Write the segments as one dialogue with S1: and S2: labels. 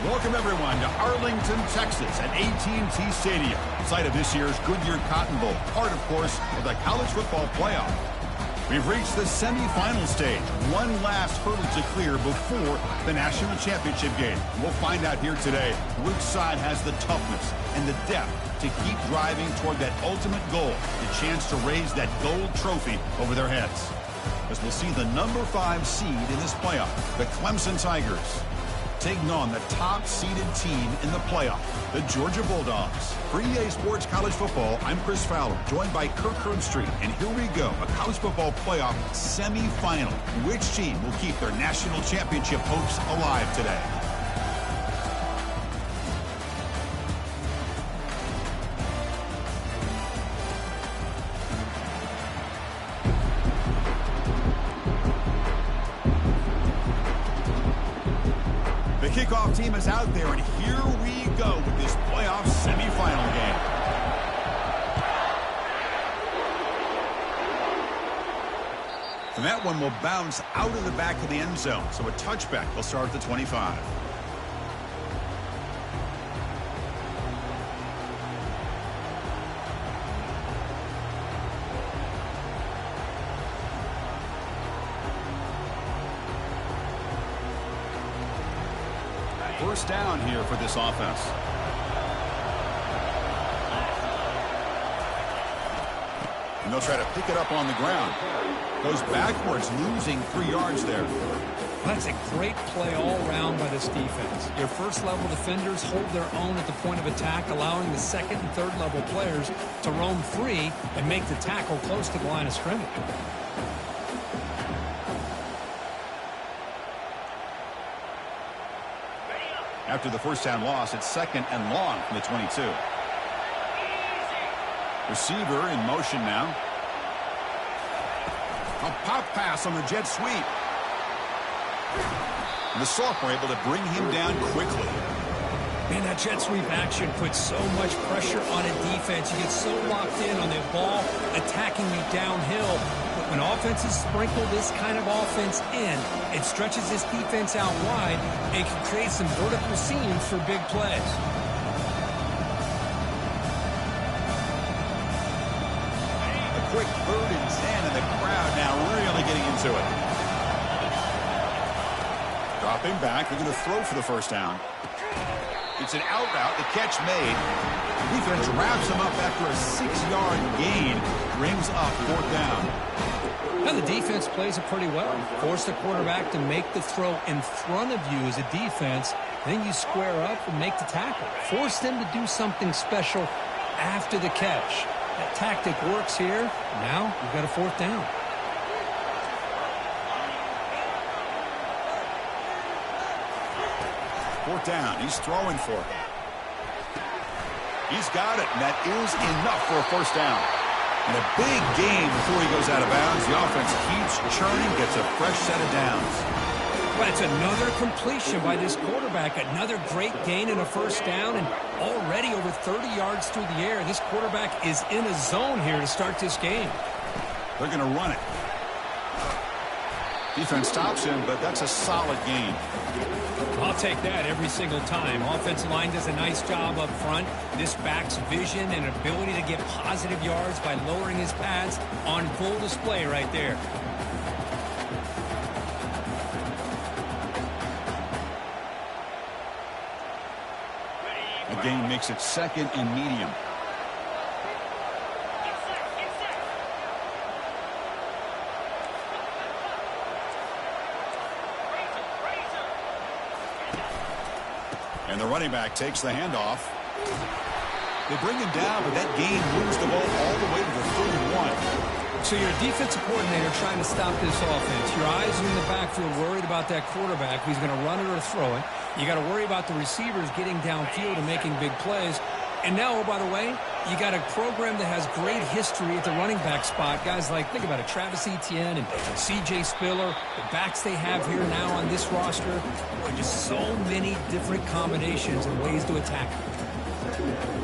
S1: Welcome, everyone, to Arlington, Texas at AT&T Stadium, site of this year's Goodyear Cotton Bowl, part, of course, of the college football playoff. We've reached the semifinal stage, one last hurdle to clear before the national championship game. We'll find out here today which side has the toughness and the depth to keep driving toward that ultimate goal, the chance to raise that gold trophy over their heads. As we'll see the number 5 seed in this playoff, the Clemson Tigers, taking on the top-seeded team in the playoff, the Georgia Bulldogs. For EA Sports College Football, I'm Chris Fowler, joined by Kirk Herbstreit. And here we go, a college football playoff semifinal. Which team will keep their national championship hopes alive today? The kickoff team is out there, and here we go with this playoff semifinal game. And that one will bounce out of the back of the end zone, so a touchback will start at the 25. First down here for this offense. And they'll try to pick it up on the ground. Goes backwards, losing 3 yards there.
S2: That's a great play all around by this defense. Your first-level defenders hold their own at the point of attack, allowing the second and third-level players to roam free and make the tackle close to the line of scrimmage.
S1: After the first down loss, it's second and long from the 22. Receiver in motion now. A pop pass on the jet sweep. And the sophomore able to bring him down quickly.
S2: Man, that jet sweep action puts so much pressure on a defense. You get so locked in on the ball attacking you downhill. But when offenses sprinkle this kind of offense in, it stretches this defense out wide and can create some vertical seams for big plays.
S1: A quick 3rd and 10, and the crowd now really getting into it. Dropping back, they're going to throw for the first down. It's an out route, the catch made. The defense wraps him up after a 6-yard gain, brings up 4th down.
S2: Now the defense plays it pretty well. Force the quarterback to make the throw in front of you as a defense. Then you square up and make the tackle. Force them to do something special after the catch. That tactic works here. Now you've got a 4th down.
S1: Fourth down. He's throwing for it. He's got it, and that is enough for a first down. And a big gain before he goes out of bounds. The offense keeps churning, gets a fresh set of downs.
S2: Well, it's another completion by this quarterback. Another great gain and a first down, and already over 30 yards through the air. This quarterback is in a zone here to start this game.
S1: They're going to run it. Defense stops him, but that's a solid gain.
S2: I'll take that every single time. Offensive line does a nice job up front. This back's vision and ability to get positive yards by lowering his pads on full display right there.
S1: The gain makes it 2nd and medium. And the running back takes the handoff. They bring him down, but that gain moves the ball all the way to the 31.
S2: So you're a defensive coordinator trying to stop this offense. Your eyes are in the backfield worried about that quarterback who's going to run it or throw it. You got to worry about the receivers getting downfield and making big plays. And now, oh, by the way, you got a program that has great history at the running back spot. Guys like, think about it, Travis Etienne and C.J. Spiller, the backs they have here now on this roster. Are just so many different combinations and ways to attack them.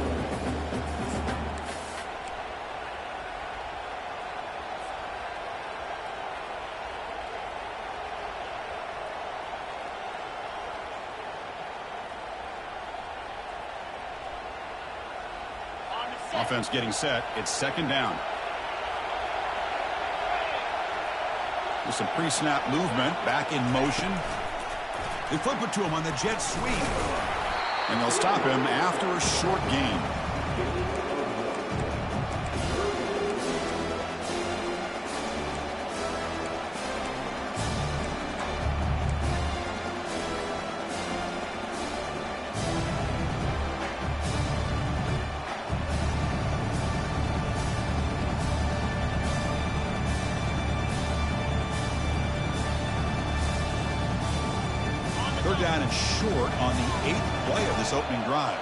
S1: Offense getting set. It's second down. With some pre-snap movement, back in motion. They flip it to him on the jet sweep. And they'll stop him after a short gain. Third down and short on the 8th play of this opening drive.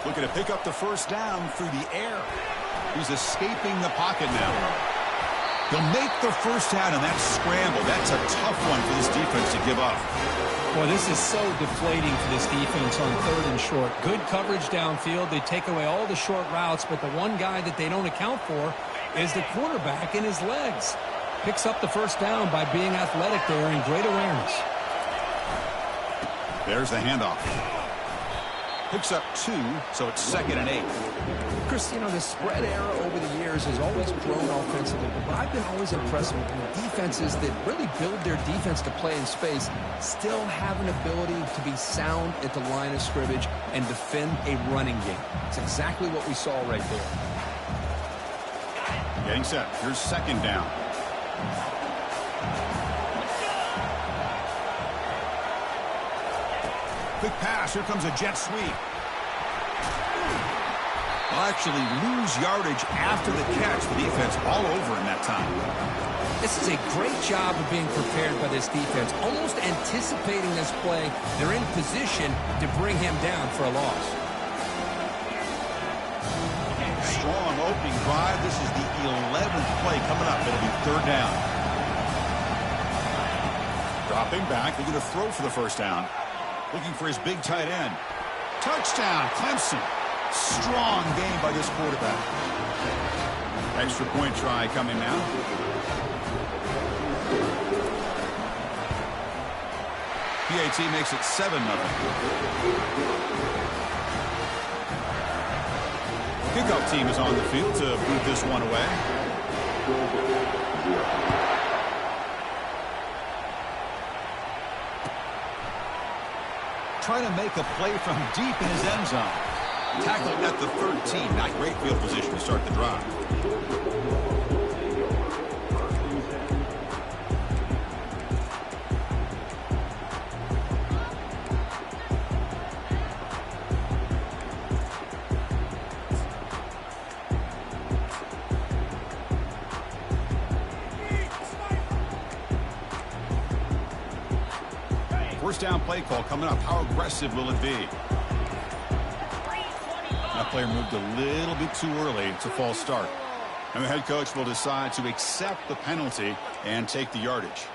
S1: Looking to pick up the first down through the air. He's escaping the pocket now. He'll make the first down in that scramble. That's a tough one for this defense to give up.
S2: Well, this is so deflating for this defense on third and short. Good coverage downfield. They take away all the short routes, but the one guy that they don't account for is the quarterback and his legs. Picks up the first down by being athletic there and great awareness.
S1: There's the handoff. Picks up 2, so it's second and 8.
S2: Chris, you know, the spread era over the years has always grown offensively, but I've been always impressed with defenses that really build their defense to play in space, still have an ability to be sound at the line of scrimmage and defend a running game. It's exactly what we saw right there.
S1: Getting set. Here's second down. Quick pass. Here comes a jet sweep. Will actually lose yardage after the catch. The defense all over in that time.
S2: This is a great job of being prepared by this defense. Almost anticipating this play. They're in position to bring him down for a loss.
S1: Strong opening drive. This is the 11th play coming up. It'll be third down. Dropping back. They're going to throw for the first down. Looking for his big tight end. Touchdown, Clemson. Strong game by this quarterback. Extra point try coming now. PAT makes it 7-0. Kickoff team is on the field to boot this one away. Trying to make a play from deep in his end zone. Tackled at the 13. Not great field position to start the drive. First down play call coming up. How aggressive will it be? That player moved a little bit too early. It's a false start. And the head coach will decide to accept the penalty and take the yardage.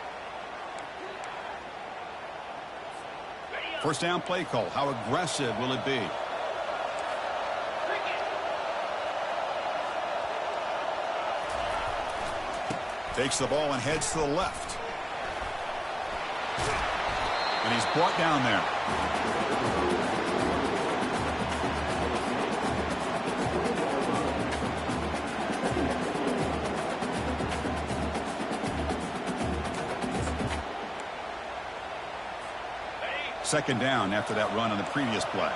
S1: First down play call. How aggressive will it be? Takes the ball and heads to the left. And he's brought down there. Second down after that run on the previous play.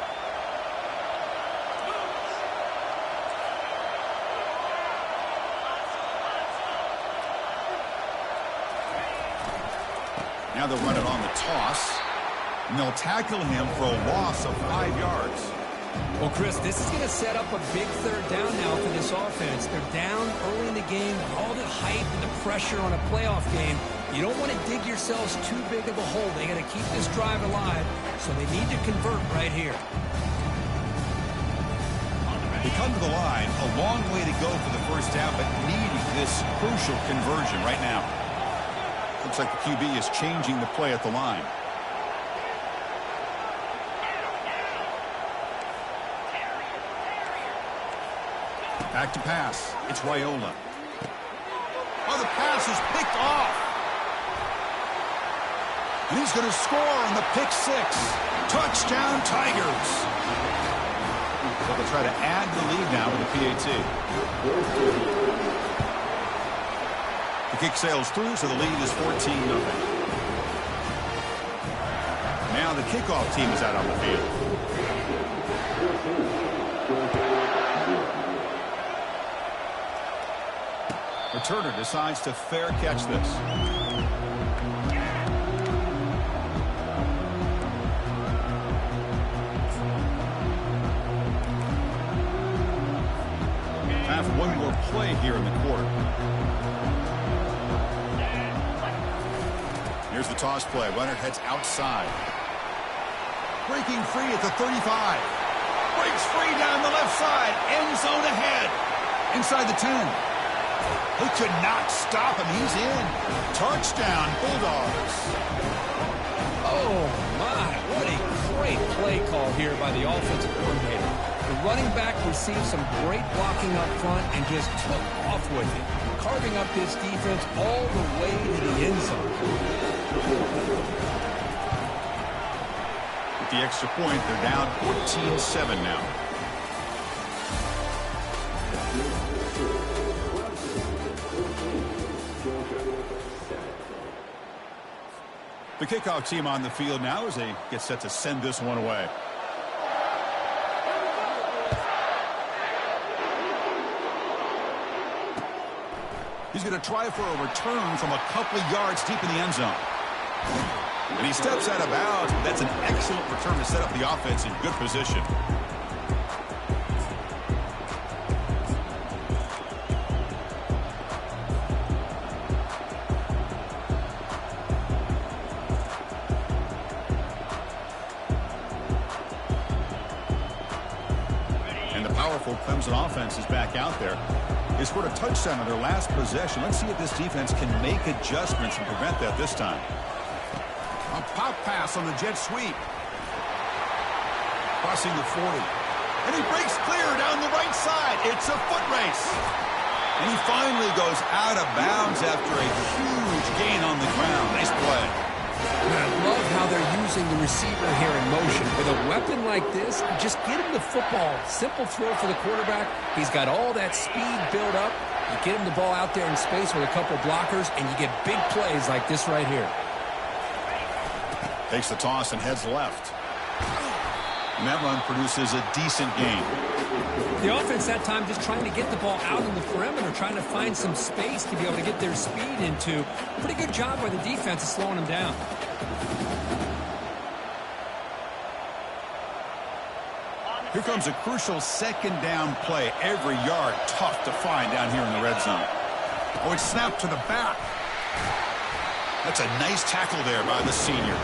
S1: Now they'll run it on the toss. And they'll tackle him for a loss of 5 yards.
S2: Well, Chris, this is going to set up a big third down now for this offense. They're down early in the game with all the hype and the pressure on a playoff game. You don't want to dig yourselves too big of a hole. They got to keep this drive alive, so they need to convert right here.
S1: They come to the line, a long way to go for the first down, but needing this crucial conversion right now. Looks like the QB is changing the play at the line. Back to pass. It's Raiola. Oh, the pass is picked off. And he's going to score on the pick six. Touchdown, Tigers. So they'll try to add the lead now with the PAT. The kick sails through, so the lead is 14-0. Now the kickoff team is out on the field. Returner decides to fair catch this. Time for one more play here in the quarter. Here's the toss play. Runner heads outside. Breaking free at the 35. Breaks free down the left side. End zone ahead. Inside the 10. He could not stop him. He's in. Touchdown, Bulldogs.
S2: Oh, my. What a great play call here by the offensive coordinator. The running back received some great blocking up front and just took off with it, carving up this defense all the way to the end zone.
S1: The extra point, they're down 14-7 now. The kickoff team on the field now as they get set to send this one away. He's going to try for a return from a couple of yards deep in the end zone. And he steps out of bounds. That's an excellent return to set up the offense in good position. And the powerful Clemson offense is back out there. They scored a touchdown on their last possession. Let's see if this defense can make adjustments and prevent that this time. A pop pass on the jet sweep. Crossing the 40. And he breaks clear down the right side. It's a foot race. And he finally goes out of bounds after a huge gain on the ground. Nice play.
S2: And I love how they're using the receiver here in motion. With a weapon like this, just get him the football. Simple throw for the quarterback. He's got all that speed built up. You get him the ball out there in space with a couple blockers, and you get big plays like this right here.
S1: Takes the toss and heads left. And that run produces a decent gain.
S2: The offense that time just trying to get the ball out on the perimeter, trying to find some space to be able to get their speed into. Pretty good job by the defense of slowing them down.
S1: Here comes a crucial second down play. Every yard tough to find down here in the red zone. Oh, it's snapped to the back. That's a nice tackle there by the senior.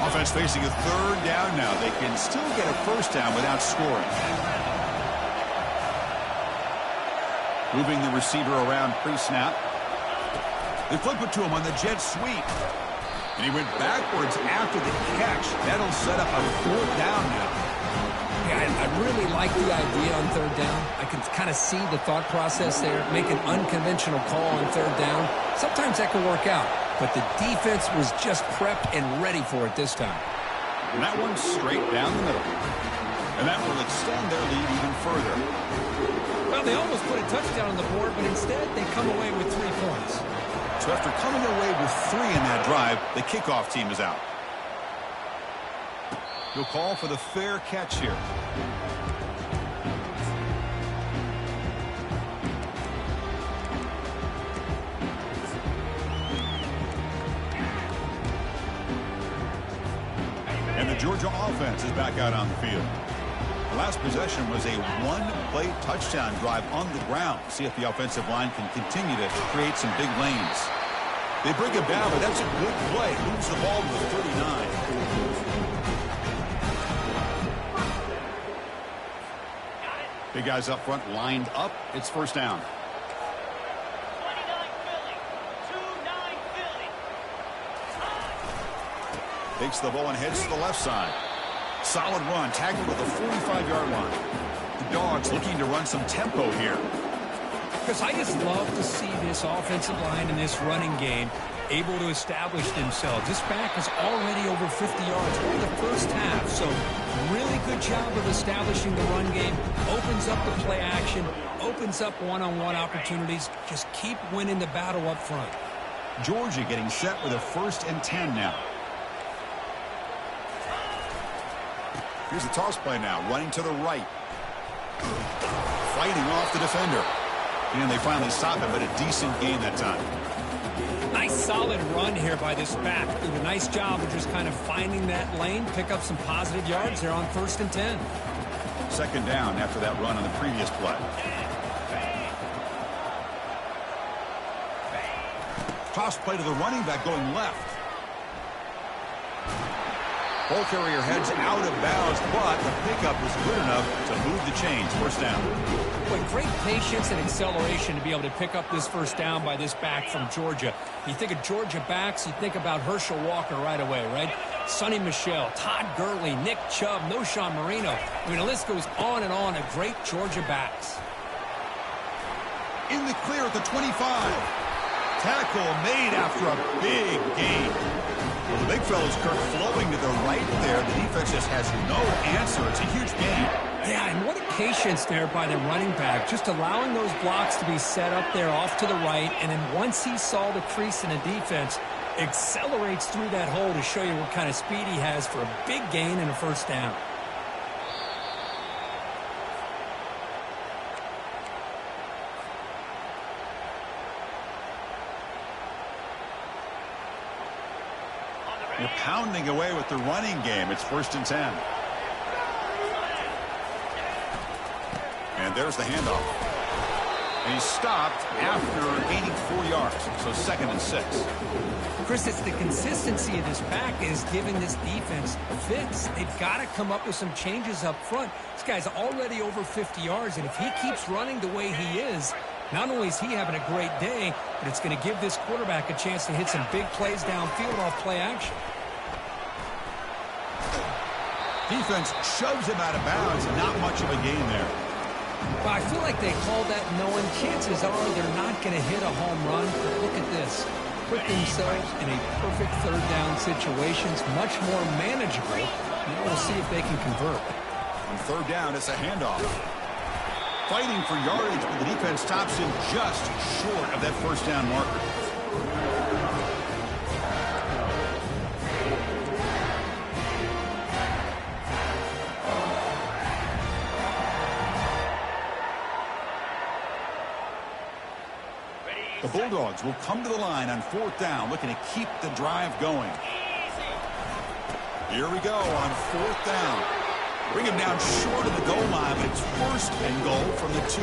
S1: Offense facing a third down now. They can still get a first down without scoring. Moving the receiver around pre-snap. They flip it to him on the jet sweep. And he went backwards after the catch. That'll set up a fourth down now.
S2: Yeah, I really like the idea on third down. I can kind of see the thought process there. Make an unconventional call on third down. Sometimes that can work out. But the defense was just prepped and ready for it this time.
S1: And that one's straight down the middle. And that will extend their lead even further.
S2: Well, they almost put a touchdown on the board, but instead they come away with 3 points.
S1: So after coming away with 3 in that drive, the kickoff team is out. He'll call for the fair catch here. And the Georgia offense is back out on the field. The last possession was a one-play touchdown drive on the ground. See if the offensive line can continue to create some big lanes. They bring him down, but that's a good play. Moves the ball to the 39. Big guys up front lined up. It's first down.
S3: 29 Philly.
S1: Takes the ball and heads to the left side. Solid run, tackled at the 45-yard line. The Dogs looking to run some tempo here.
S2: Because I just love to see this offensive line and this running game able to establish themselves. This back is already over 50 yards in the first half. So really good job of establishing the run game. Opens up the play action. Opens up one-on-one opportunities. Just keep winning the battle up front.
S1: Georgia getting set with a 1st and 10 now. Here's the toss play now. Running to the right. Fighting off the defender. And they finally stop him, but a decent gain that time.
S2: Nice solid run here by this back. Did a nice job of just kind of finding that lane, pick up some positive yards there on 1st and 10.
S1: 2nd down after that run on the previous play. Toss play to the running back going left. Ball carrier heads out of bounds, but the pickup was good enough to move the chains. 1st down.
S2: Boy, great patience and acceleration to be able to pick up this 1st down by this back from Georgia. You think of Georgia backs, you think about Herschel Walker right away, right? Sonny Michel, Todd Gurley, Nick Chubb, Noshawn Marino. I mean, the list goes on and on of great Georgia backs.
S1: In the clear at the 25. Tackle made after a big gain. Well, the big fella's Kirk flowing to the right there. The defense just has no answer. It's a huge gain.
S2: Yeah, and what a patience there by the running back. Just allowing those blocks to be set up there off to the right. And then once he saw the crease in the defense, accelerates through that hole to show you what kind of speed he has for a big gain and a 1st down.
S1: They're pounding away with the running game. It's 1st and 10. And there's the handoff. And he's stopped after gaining 4 yards. So 2nd and 6.
S2: Chris, it's the consistency of this back is giving this defense fits. They've got to come up with some changes up front. This guy's already over 50 yards, and if he keeps running the way he is, not only is he having a great day, but it's going to give this quarterback a chance to hit some big plays downfield off play action.
S1: Defense shoves him out of bounds. Not much of a gain there.
S2: Well, I feel like they call that knowing chances are they're not going to hit a home run. But look at this. Put themselves in a perfect 3rd down situations, much more manageable. Now we'll see if they can convert.
S1: On 3rd down, it's a handoff. Fighting for yardage, but the defense stops him just short of that 1st down marker. The Bulldogs will come to the line on 4th down, looking to keep the drive going. Here we go on 4th down. Bring him down short of the goal line, but it's 1st and goal from the 2.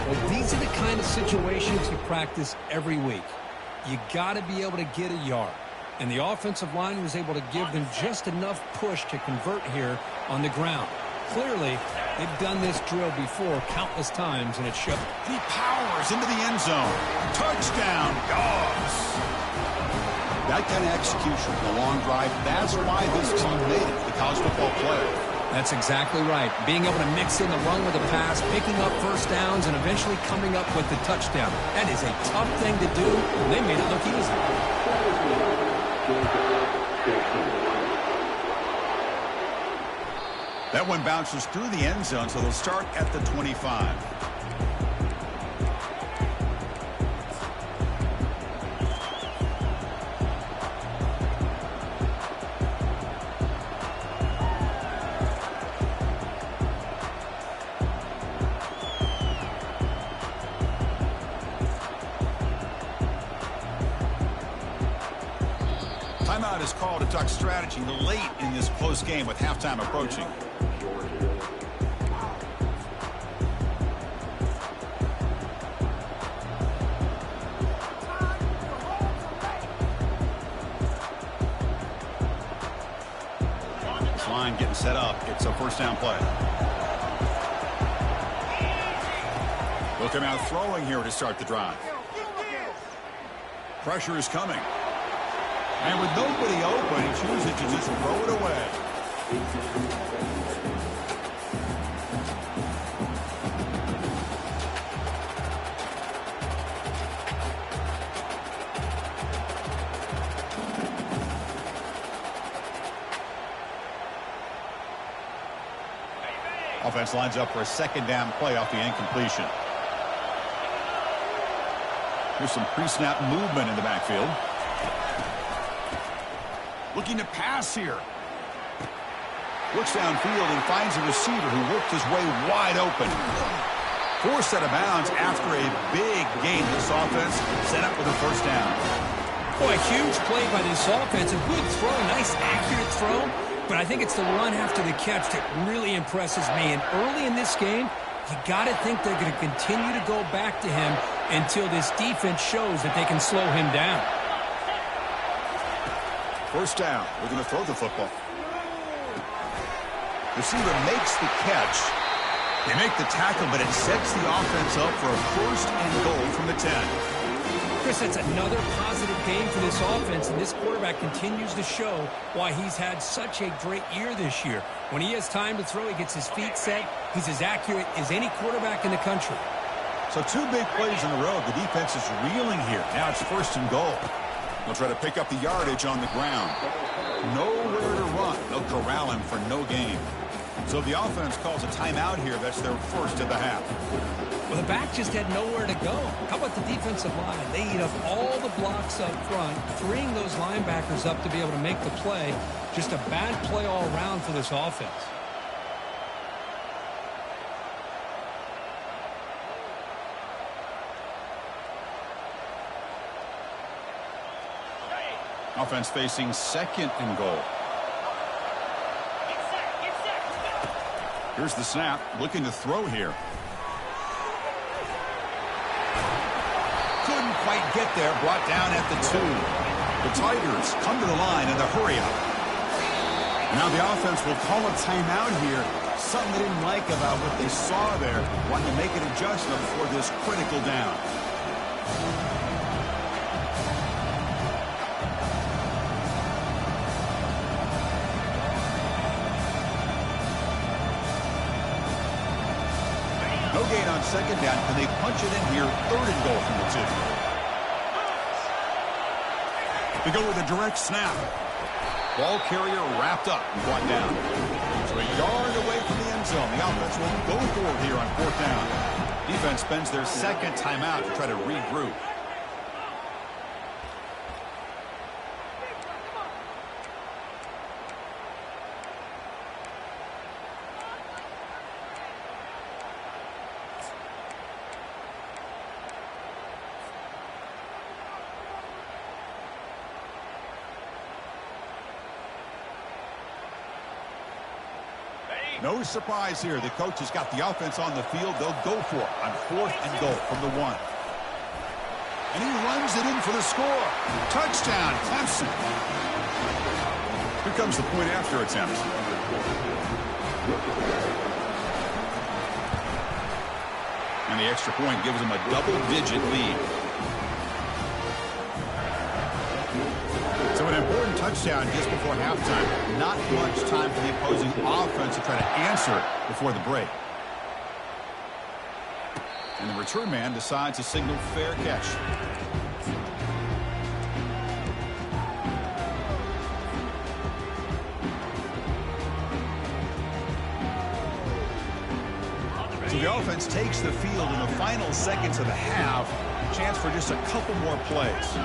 S2: Well, these are the kind of situations you practice every week. You got to be able to get a yard. And the offensive line was able to give them just enough push to convert here on the ground. Clearly, they've done this drill before countless times, and it showed.
S1: He powers into the end zone. Touchdown, Dogs. That kind of execution, the long drive, that's why this team made it to the college football playoff.
S2: That's exactly right. Being able to mix in the run with the pass, picking up 1st downs, and eventually coming up with the touchdown. That is a tough thing to do, and they made it look easy.
S1: That one bounces through the end zone, so they'll start at the 25. Timeout is called to talk strategy late in this close game with halftime approaching. This line getting set up. It's a 1st down play. They'll come out throwing here to start the drive. Pressure is coming. And with nobody open, he chooses to just throw it away. Offense lines up for a second down play off the incompletion. Here's some pre-snap movement in the backfield. Looking to pass here. Looks downfield and finds a receiver who worked his way wide open. Forced out of bounds after a big gain. This offense set up with a first down.
S2: Boy, a huge play by this offense. A good throw, nice accurate throw. But I think it's the run after the catch that really impresses me. And early in this game, you got to think they're going to continue to go back to him until this defense shows that they can slow him down.
S1: First down. We're going to throw the football. Receiver makes the catch. They make the tackle, but it sets the offense up for a first and goal from the 10.
S2: Chris, that's another positive game for this offense, and this quarterback continues to show why he's had such a great year this year. When he has time to throw, he gets his feet set. He's as accurate as any quarterback in the country.
S1: So 2 big plays in a row. The defense is reeling here. Now it's first and goal. They'll try to pick up the yardage on the ground. Nowhere to run. They'll corral him for no gain. So the offense calls a timeout here. That's their first of the half.
S2: Well, the back just had nowhere to go. How about the defensive line? They eat up all the blocks up front, freeing those linebackers up to be able to make the play. Just a bad play all around for this offense.
S1: Offense facing second and goal. Here's the snap. Looking to throw here. Couldn't quite get there. Brought down at the 2. The Tigers come to the line in the hurry-up. Now the offense will call a timeout here. Something they didn't like about what they saw there. Wanting to make an adjustment for this critical down. No gain on second down. Can they punch it in here? Third and goal from the 2. They go with a direct snap. Ball carrier wrapped up and brought down. So a yard away from the end zone. The offense will go for it here on fourth down. Defense spends their second timeout to try to regroup. No surprise here. The coach has got the offense on the field. They'll go for it on fourth and goal from the 1. And he runs it in for the score. Touchdown, Clemson. Here comes the point after attempt. And the extra point gives them a double-digit lead. So an important touchdown just before halftime. Not much time for the opposing offense to try to answer it before the break. And the return man decides to signal fair catch. So the offense takes the field in the final seconds of the half. Chance for just a couple more plays.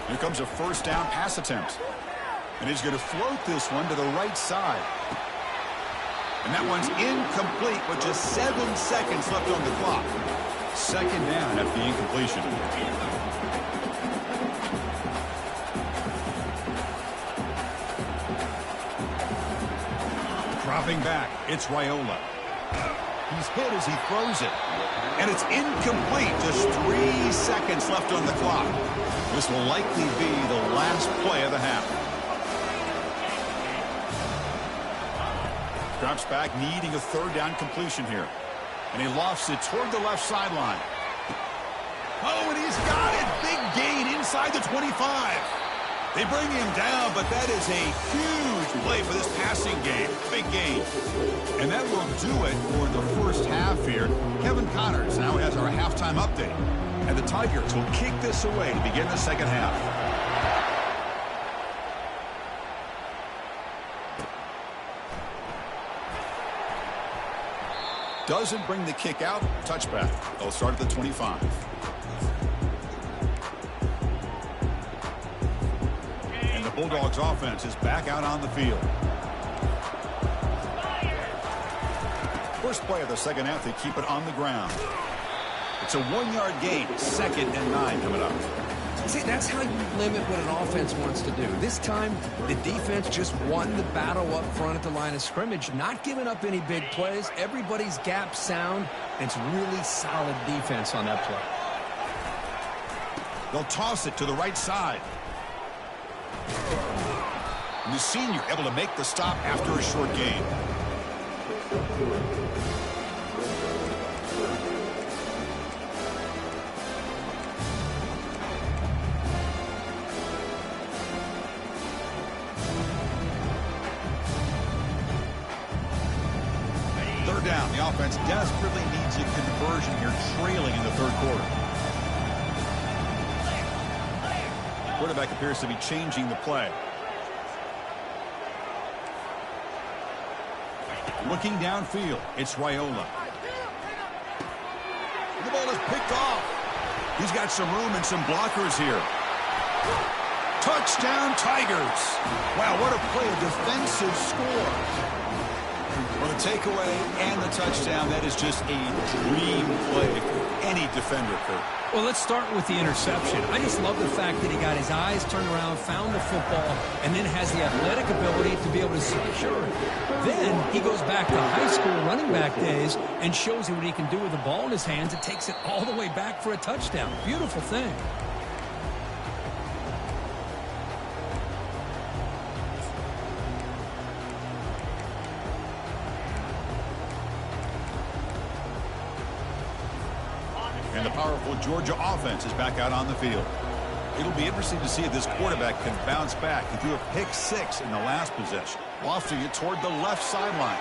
S1: Here comes a first down pass attempt. And he's going to float this one to the right side. And that one's incomplete with just 7 seconds left on the clock. Second down after the incompletion. Dropping back, it's Raiola. He's hit as he throws it. And it's incomplete. Just 3 seconds left on the clock. This will likely be the last play of the half. Drops back, needing a third down completion here. And he lofts it toward the left sideline. Oh, and he's got it. Big gain inside the 25. They bring him down, but that is a huge play for this passing game. Big gain. And that will do it for the first half here. Kevin Connors now has our halftime update. And the Tigers will kick this away to begin the second half. Doesn't bring the kick out. Touchback. They'll start at the 25. And the Bulldogs offense is back out on the field. First play of the second half, they keep it on the ground. It's a 1-yard gain. 2nd and 9 coming up.
S2: See, that's how you limit what an offense wants to do. This time, the defense just won the battle up front at the line of scrimmage, not giving up any big plays. Everybody's gap sound, and it's really solid defense on that play.
S1: They'll toss it to the right side. And the senior able to make the stop after a short gain. Third down. The offense desperately needs a conversion here, trailing in the third quarter. Quarterback appears to be changing the play. Looking downfield, it's Raiola. The ball is picked off. He's got some room and some blockers here. Touchdown, Tigers. Wow, what a play, a defensive score. For the takeaway and the touchdown, that is just a dream play for any defender, Kurt.
S2: Well, let's start with the interception. I just love the fact that he got his eyes turned around, found the football, and then has the athletic ability to be able to secure it. Then he goes back to high school running back days and shows you what he can do with the ball in his hands. It takes it all the way back for a touchdown. Beautiful thing.
S1: And the powerful Georgia offense is back out on the field. It'll be interesting to see if this quarterback can bounce back. He threw a pick 6 in the last possession, lofting it toward the left sideline.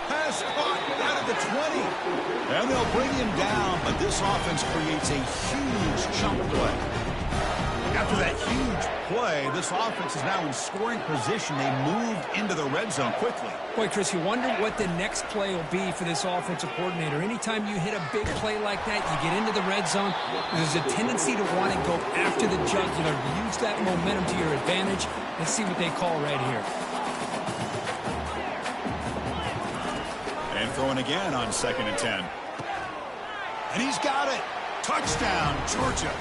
S1: Pass caught out of the 20. And they'll bring him down, but this offense creates a huge chunk play. After that huge play, this offense is now in scoring position. They moved into the red zone quickly.
S2: Boy, Chris, you wonder what the next play will be for this offensive coordinator. Anytime you hit a big play like that, you get into the red zone, there's a tendency to want to go after the jugular, use that momentum to your advantage. Let's see what they call right here.
S1: And throwing again on 2nd and 10. And he's got it. Touchdown, Georgia.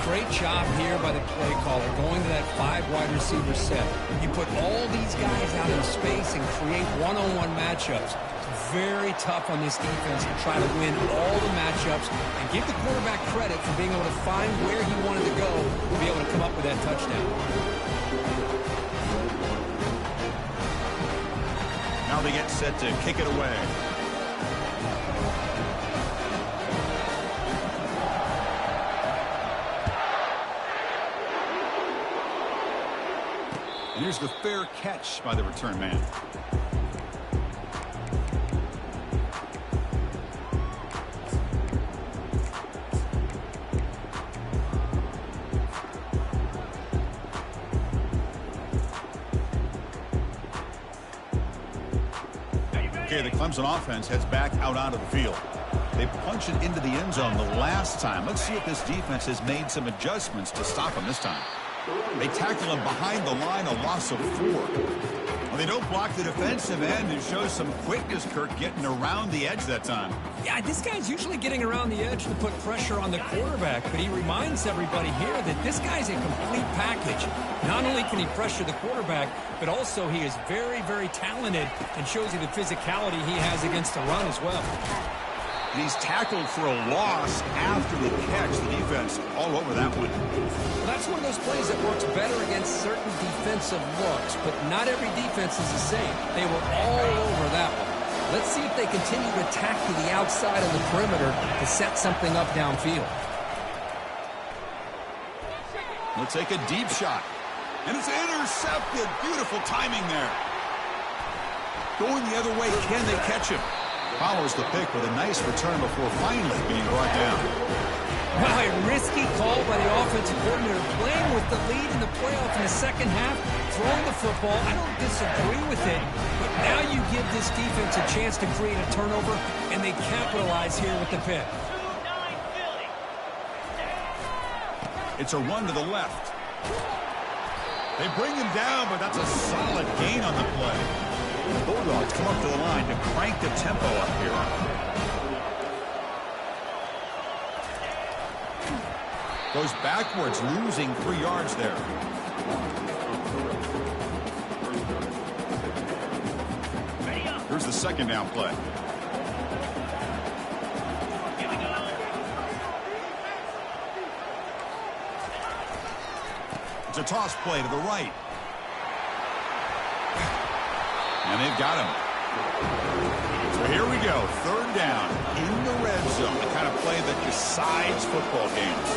S2: Great job here by the play caller, going to that 5 wide receiver set. You put all these guys out in space and create one-on-one matchups. It's very tough on this defense to try to win all the matchups and give the quarterback credit for being able to find where he wanted to go to be able to come up with that touchdown.
S1: Now they get set to kick it away. And here's the fair catch by the return man. Okay, the Clemson offense heads back out onto the field. They punched it into the end zone the last time. Let's see if this defense has made some adjustments to stop them this time. They tackle him behind the line, a loss of 4. Well, they don't block the defensive end and show some quickness, Kirk, getting around the edge that time.
S2: Yeah, this guy's usually getting around the edge to put pressure on the quarterback, but he reminds everybody here that this guy's a complete package. Not only can he pressure the quarterback, but also he is very, very talented and shows you the physicality he has against the run as well.
S1: And he's tackled for a loss after the catch. The defense all over that one.
S2: Well, that's one of those plays that works better against certain defensive looks, but not every defense is the same. They were all over that one. Let's see if they continue to attack to the outside of the perimeter to set something up downfield.
S1: They'll take a deep shot. And it's intercepted. Beautiful timing there. Going the other way, can they catch him? Follows the pick with a nice return before finally being brought down.
S2: Wow, a risky call by the offensive coordinator, playing with the lead in the playoff in the second half, throwing the football. I don't disagree with it, but now you give this defense a chance to create a turnover, and they capitalize here with the pick.
S3: 2-9 Philly.
S1: It's a run to the left. They bring him down, but that's a solid gain on the play. The Bulldogs come up to the line to crank the tempo up here. Goes backwards, losing 3 yards there. Here's the second down play.
S3: Here we go.
S1: It's a toss play to the right. And they've got him. So here we go. Third down in the red zone. The kind of play that decides football games.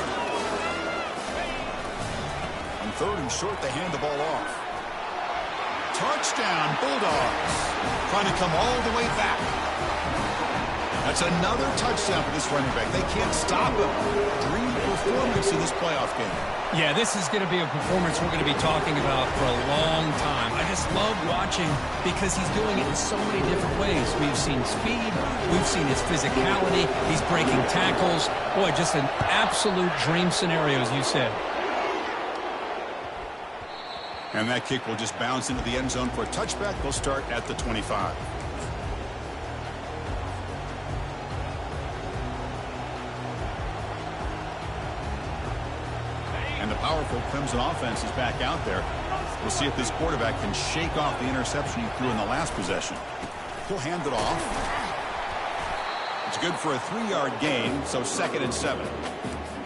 S1: On third and short, they hand the ball off. Touchdown, Bulldogs. Trying to come all the way back. That's another touchdown for this running back. They can't stop him. Dream performance in this playoff game.
S2: Yeah, this is going to be a performance we're going to be talking about for a long time. I just love watching because he's doing it in so many different ways. We've seen speed. We've seen his physicality. He's breaking tackles. Boy, just an absolute dream scenario, as you said.
S1: And that kick will just bounce into the end zone for a touchback. They'll start at the 25. And the powerful Clemson offense is back out there. We'll see if this quarterback can shake off the interception he threw in the last possession. He'll hand it off. It's good for a 3-yard gain, so 2nd and 7.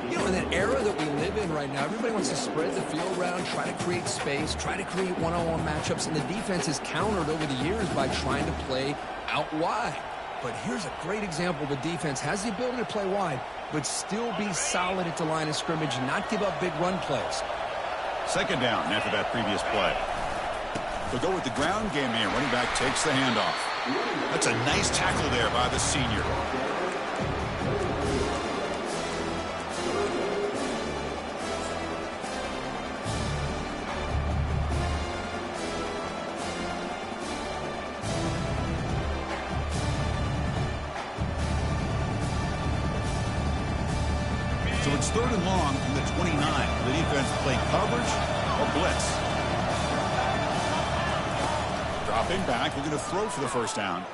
S2: You know, in that era that we live in right now, everybody wants to spread the field around, try to create space, try to create one-on-one matchups, and the defense has countered over the years by trying to play out wide. But here's a great example. The defense has the ability to play wide, but still be solid at the line of scrimmage and not give up big run plays.
S1: 2nd down after that previous play. They'll go with the ground game here. Running back takes the handoff. That's a nice tackle there by the senior. So it's 3rd and long from the 29. The defense play coverage or blitz. Dropping back, looking to throw for the first down.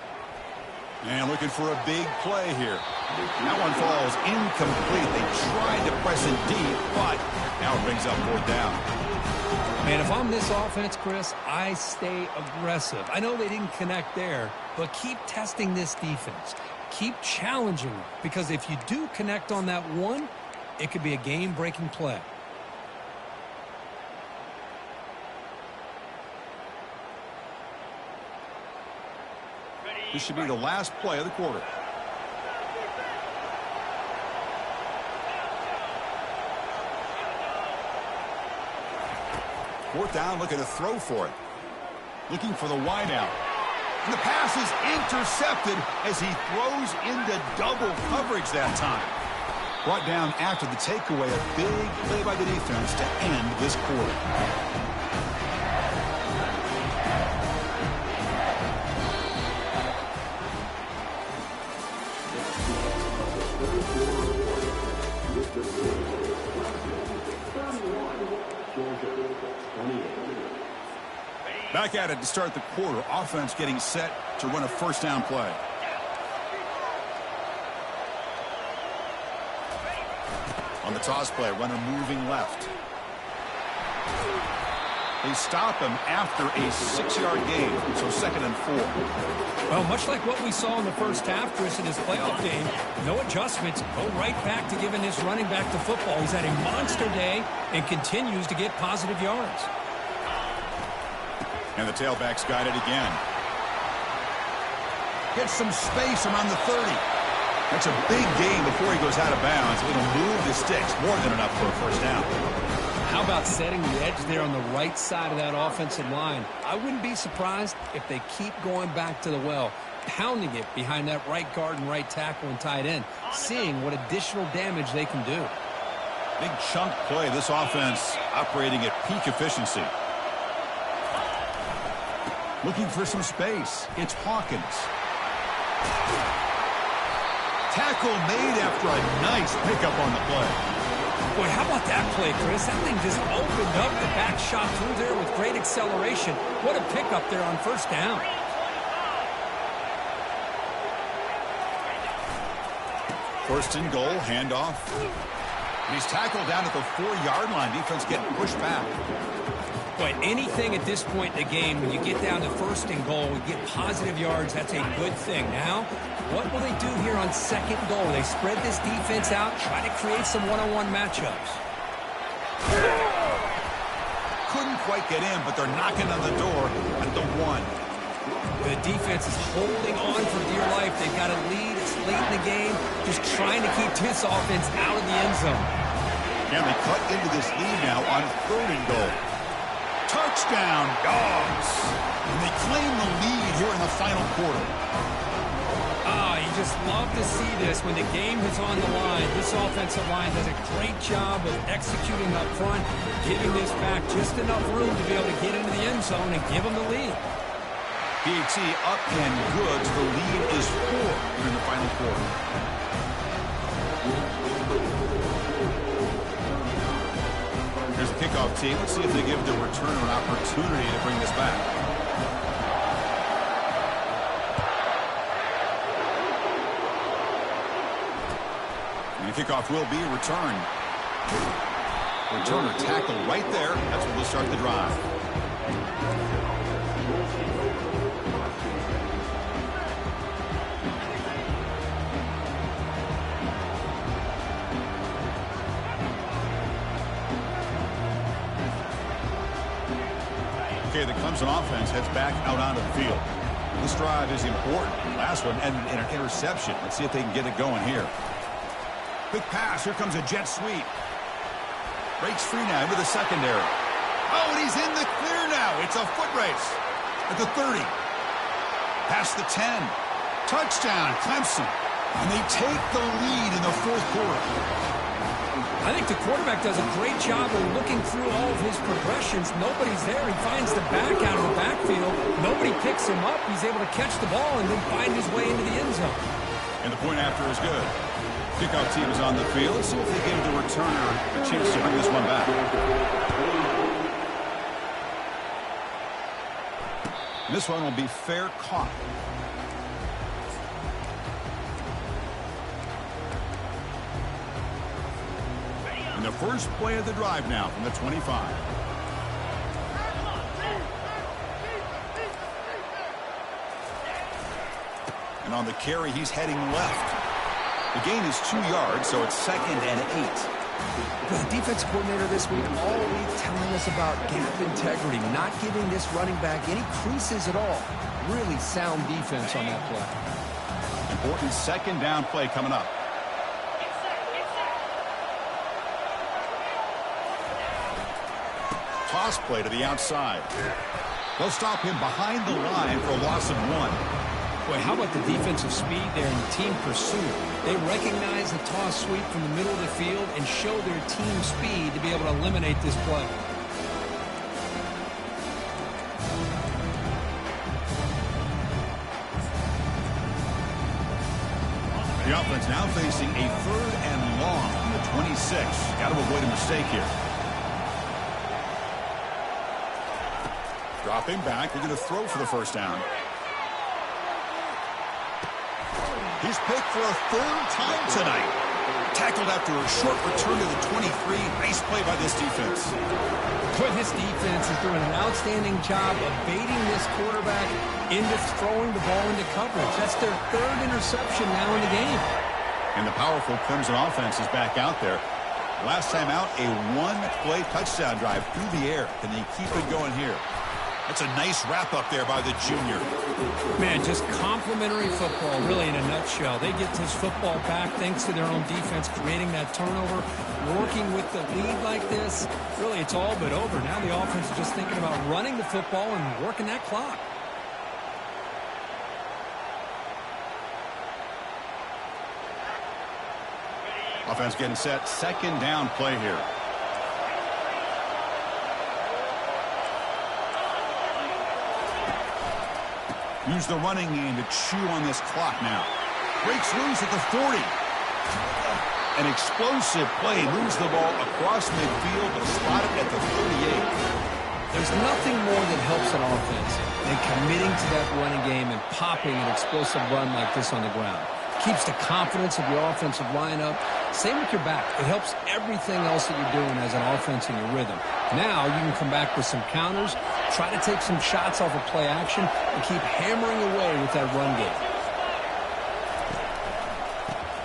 S1: And looking for a big play here. That one falls incomplete. They tried to press it deep, but now it brings up 4th down.
S2: Man, if I'm this offense, Chris, I stay aggressive. I know they didn't connect there, but keep testing this defense. Keep challenging them, because if you do connect on that one, it could be a game-breaking play.
S1: This should be the last play of the quarter. Fourth down, looking to throw for it. Looking for the wideout. And the pass is intercepted as he throws into double coverage that time. Brought down after the takeaway. A big play by the defense to end this quarter. Back at it to start the quarter. Offense getting set to run a first down play. On the toss play, runner moving left. They stop him after a 6-yard gain, so 2nd and 4.
S2: Well, much like what we saw in the first half, Chris, in his playoff game, no adjustments, go right back to giving his running back the football. He's had a monster day and continues to get positive yards.
S1: And the tailback's got it again. Gets some space around the 30. That's a big gain before he goes out of bounds. It'll move the sticks, more than enough for a first down.
S2: How about setting the edge there on the right side of that offensive line? I wouldn't be surprised if they keep going back to the well, pounding it behind that right guard and right tackle and tight end, seeing what additional damage they can do.
S1: Big chunk play. This offense operating at peak efficiency. Looking for some space. It's Hawkins. Tackle made after a nice pickup on the play.
S2: Boy, how about that play, Chris? That thing just opened up. The back shot through there with great acceleration. What a pickup there on first down.
S1: First and goal, handoff. He's tackled down at the 4-yard line. Defense getting pushed back.
S2: Boy, anything at this point in the game, when you get down to first and goal, you get positive yards, that's a good thing. Now, what will they do here on second goal? They spread this defense out, try to create some one-on-one matchups.
S1: Couldn't quite get in, but they're knocking on the door at the 1.
S2: The defense is holding on for dear life. They've got a lead. It's late in the game. Just trying to keep this offense out of the end zone.
S1: And they cut into this lead now on third and goal. Touchdown, Dogs. And they claim the lead here in the final quarter.
S2: You just love to see this when the game is on the line. This offensive line does a great job of executing up front, giving this back just enough room to be able to get into the end zone and give them the lead.
S1: PAT up and good. So the lead is 4 here in the final quarter. Here's the kickoff team. Let's see if they give the returner an opportunity to bring this back. And the kickoff will be returned. Returner tackle right there. That's where we'll start the drive. Okay, the Clemson offense heads back out onto the field. This drive is important. Last one ended in an interception. Let's see if they can get it going here. Quick pass. Here comes a jet sweep. Breaks free now into the secondary. Oh, and he's in the clear now. It's a foot race at the 30. Past the 10. Touchdown, Clemson. And they take the lead in the fourth quarter.
S2: I think the quarterback does a great job of looking through all of his progressions. Nobody's there. He finds the back out of the backfield. Nobody picks him up. He's able to catch the ball and then find his way into the end zone.
S1: And the point after is good. Kickoff team is on the field. Let's see if they give the returner a chance to bring this one back. This one will be fair caught. And the first play of the drive now from the 25. And on the carry, he's heading left. The gain is 2 yards, so it's 2nd and 8.
S2: The defense coordinator this week all week telling us about gap integrity, not giving this running back any creases at all. Really sound defense on that play.
S1: Important second down play coming up. Toss play to the outside. They'll stop him behind the line for a loss of 1.
S2: Boy, how about the defensive speed there and the team pursuit? They recognize the toss sweep from the middle of the field and show their team speed to be able to eliminate this play.
S1: The offense now facing a 3rd and long from the 26. Got to avoid a mistake here. Dropping back. They're going to throw for the first down. He's picked for a 3rd time tonight. Tackled after a short return to the 23. Nice play by this defense.
S2: Boy, this defense is doing an outstanding job of baiting this quarterback into throwing the ball into coverage. That's their 3rd interception now in the game.
S1: And the powerful Clemson offense is back out there. Last time out, a 1-play touchdown drive through the air. Can they keep it going here? That's a nice wrap-up there by the junior.
S2: Man, just complimentary football, really, in a nutshell. They get this football back thanks to their own defense, creating that turnover, working with the lead like this. Really, it's all but over. Now the offense is just thinking about running the football and working that clock.
S1: Offense getting set. Second down play here. Use the running game to chew on this clock now. Breaks loose at the 40. An explosive play. Moves the ball across midfield, but spotted at the 38.
S2: There's nothing more that helps an offense than committing to that running game and popping an explosive run like this on the ground. Keeps the confidence of your offensive lineup. Same with your back. It helps everything else that you're doing as an offense in your rhythm. Now you can come back with some counters, try to take some shots off of play action, and keep hammering away with that run game.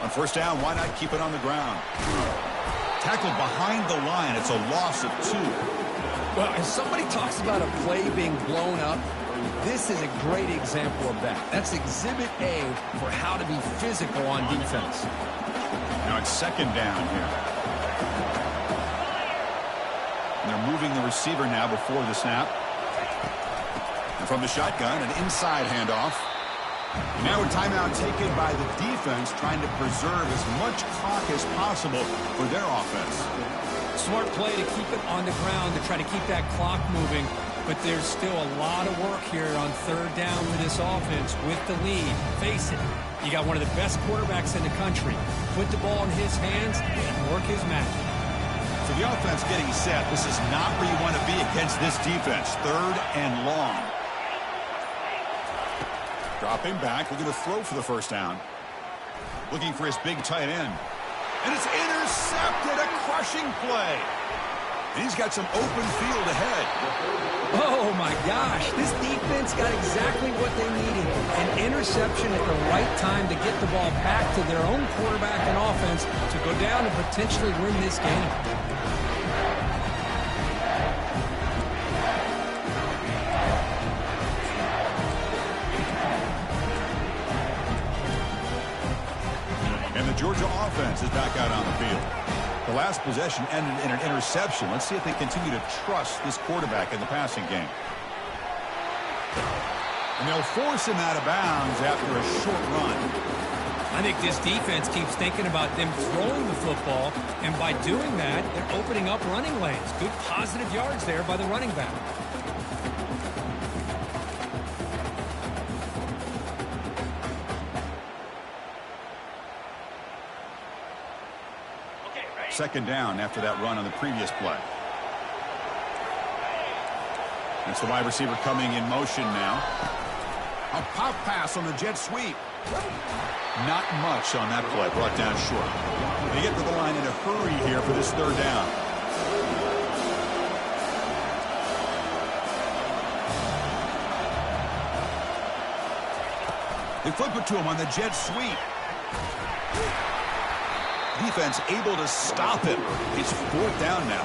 S1: On first down, why not keep it on the ground? Tackled behind the line. It's a loss of 2.
S2: Well, if somebody talks about a play being blown up, this is a great example of that. That's exhibit A for how to be physical on defense.
S1: Now it's second down here. And they're moving the receiver now before the snap. And from the shotgun, an inside handoff. And now a timeout taken by the defense, trying to preserve as much clock as possible for their offense.
S2: Smart play to keep it on the ground to try to keep that clock moving. But there's still a lot of work here on third down for this offense with the lead. Face it, you got one of the best quarterbacks in the country. Put the ball in his hands and work his magic.
S1: For the offense getting set, this is not where you want to be against this defense. Third and long. Dropping back, looking to throw for the first down. Looking for his big tight end. And it's intercepted, a crushing play. And he's got some open field ahead.
S2: Oh, my gosh. This defense got exactly what they needed. An interception at the right time to get the ball back to their own quarterback and offense to go down and potentially win this game.
S1: And the Georgia offense is back out on the field. The last possession ended in an interception. Let's see if they continue to trust this quarterback in the passing game. And they'll force him out of bounds after a short run.
S2: I think this defense keeps thinking about them throwing the football, and by doing that, they're opening up running lanes. Good positive yards there by the running back.
S1: Second down after that run on the previous play. That's the wide receiver coming in motion now. A pop pass on the jet sweep. Not much on that play, brought down short. They get to the line in a hurry here for this third down. They flip it to him on the jet sweep. Defense able to stop it. It's fourth down now.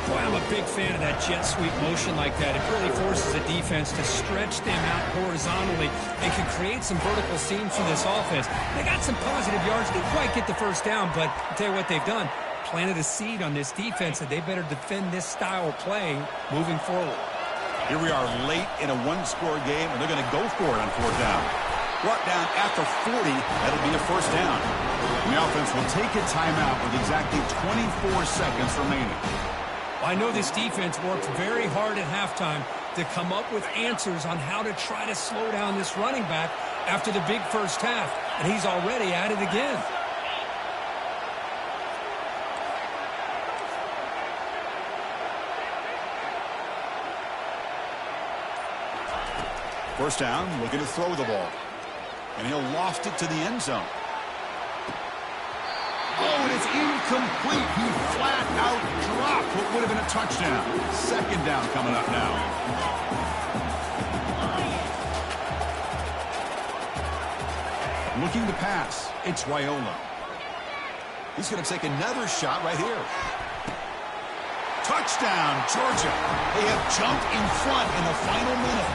S2: Boy, I'm a big fan of that jet sweep motion like that. It really forces a defense to stretch them out horizontally and can create some vertical seams for this offense. They got some positive yards. Didn't quite get the first down, but I'll tell you what they've done. Planted a seed on this defense that they better defend this style of play moving forward.
S1: Here we are late in a one-score game, and they're going to go for it on fourth down. Brought down at the 40. That'll be a first down. And the offense will take a timeout with exactly 24 seconds remaining.
S2: I know this defense worked very hard at halftime to come up with answers on how to try to slow down this running back after the big first half, and he's already at it again.
S1: First down, looking to throw the ball. And he'll loft it to the end zone. Oh, and it's incomplete. He flat out dropped what would have been a touchdown. Second down coming up now. Looking to pass. It's Raiola. He's going to take another shot right here. Touchdown, Georgia. They have jumped in front in the final minute.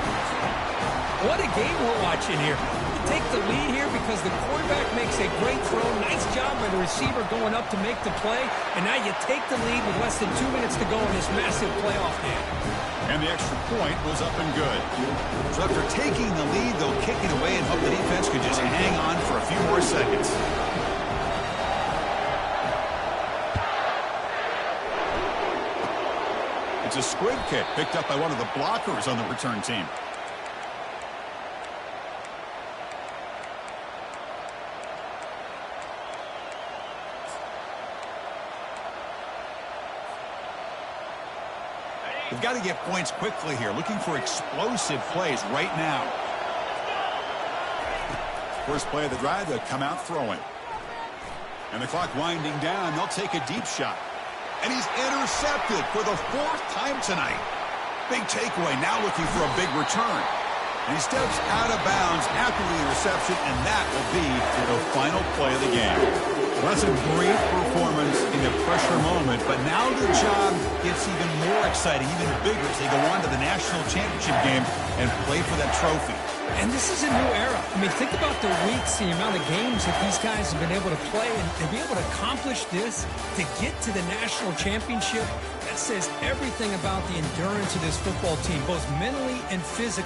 S2: What a game we're watching here. You take the lead here because the quarterback makes a great throw. Nice job by the receiver going up to make the play. And now you take the lead with less than 2 minutes to go in this massive playoff game.
S1: And the extra point was up and good. So after taking the lead, they'll kick it away and hope the defense could just hang on for a few more seconds. It's a squib kick picked up by one of the blockers on the return team. They've got to get points quickly here, looking for explosive plays right now. First play of the drive, they'll come out throwing. And the clock winding down, they'll take a deep shot. And he's intercepted for the 4th time tonight. Big takeaway, now looking for a big return. And he steps out of bounds after the interception, and that will be the final play of the game. Well, that's a great performance in a pressure moment, but now the job gets even more exciting, even bigger as they go on to the national championship game and play for that trophy.
S2: And this is a new era. I mean, think about the weeks, the amount of games that these guys have been able to play, and to be able to accomplish this, to get to the national championship, that says everything about the endurance of this football team, both mentally and physically.